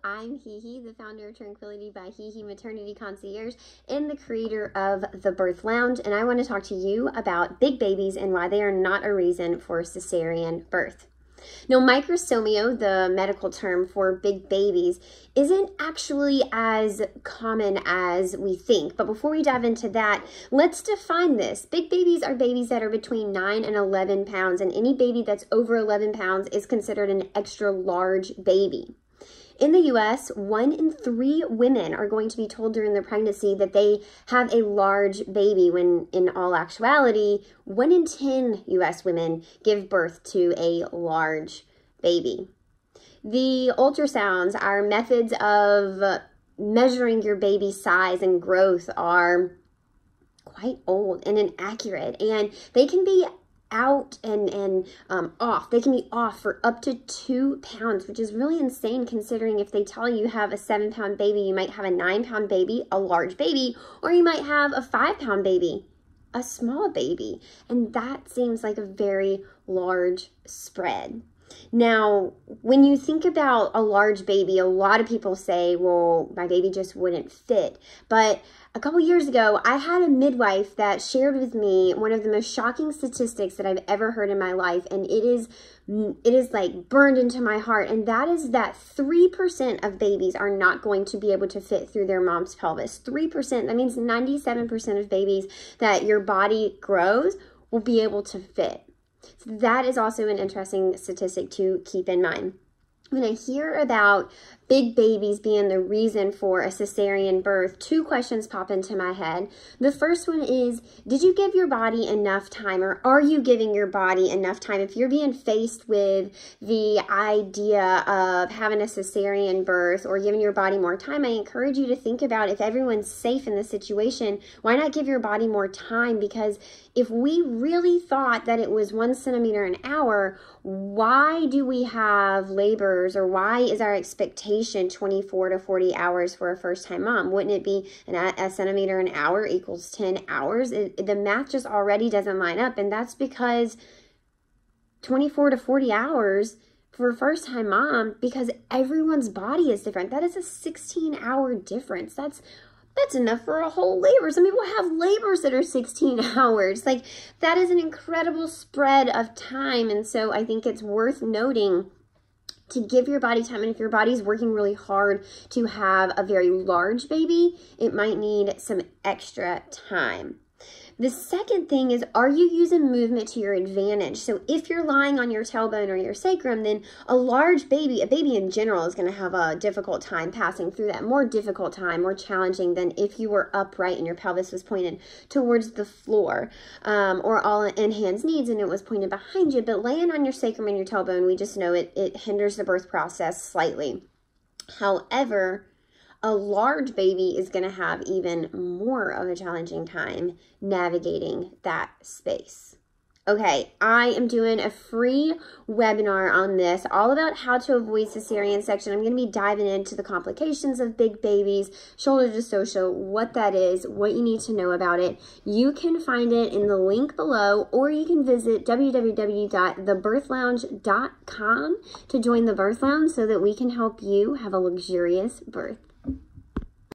I'm HeHe, the founder of Tranquility by HeHe Maternity Concierge and the creator of The Birth Lounge, and I want to talk to you about big babies and why they are not a reason for cesarean birth. Now, Macrosomia, the medical term for big babies, isn't actually as common as we think. But before we dive into that, let's define this. Big babies are babies that are between 9 and 11 pounds, and any baby that's over 11 pounds is considered an extra large baby. In the U.S., 1 in 3 women are going to be told during their pregnancy that they have a large baby, when in all actuality, 1 in 10 U.S. women give birth to a large baby. The ultrasounds, our methods of measuring your baby's size and growth, are quite old and inaccurate, and they can be out and off. They can be off for up to 2 pounds, which is really insane considering if they tell you have a 7-pound baby, you might have a 9-pound baby, a large baby, or you might have a 5-pound baby, a small baby. And that seems like a very large spread. Now, when you think about a large baby, a lot of people say, well, my baby just wouldn't fit. But a couple years ago, I had a midwife that shared with me one of the most shocking statistics that I've ever heard in my life, and it is like burned into my heart, and that is that 3% of babies are not going to be able to fit through their mom's pelvis. 3%, that means 97% of babies that your body grows will be able to fit. So that is also an interesting statistic to keep in mind. When I hear about big babies being the reason for a cesarean birth, 2 questions pop into my head. The first one is, did you give your body enough time, or are you giving your body enough time? If you're being faced with the idea of having a cesarean birth or giving your body more time, I encourage you to think about, if everyone's safe in the situation, why not give your body more time? Because if we really thought that it was 1 centimeter an hour, why do we have labors, or why is our expectation 24 to 40 hours for a first-time mom? Wouldn't it be a centimeter an hour equals 10 hours? The math just already doesn't line up, and that's because 24 to 40 hours for a first-time mom, because everyone's body is different. That is a 16-hour difference. That's enough for a whole labor. Some people have labors that are 16 hours. Like, that is an incredible spread of time. And so I think it's worth noting to give your body time. And if your body's working really hard to have a very large baby, it might need some extra time. The second thing is, are you using movement to your advantage? So if you're lying on your tailbone or your sacrum, then a large baby, a baby in general, is going to have a difficult time passing through that, more difficult time, more challenging than if you were upright and your pelvis was pointed towards the floor, or all in hands, knees, and it was pointed behind you. But laying on your sacrum and your tailbone, we just know it hinders the birth process slightly. However, a large baby is going to have even more of a challenging time navigating that space. Okay, I am doing a free webinar on this, all about how to avoid cesarean section. I'm going to be diving into the complications of big babies, shoulder dystocia, what that is, what you need to know about it. You can find it in the link below, or you can visit www.thebirthlounge.com to join the Birth Lounge so that we can help you have a luxurious birth.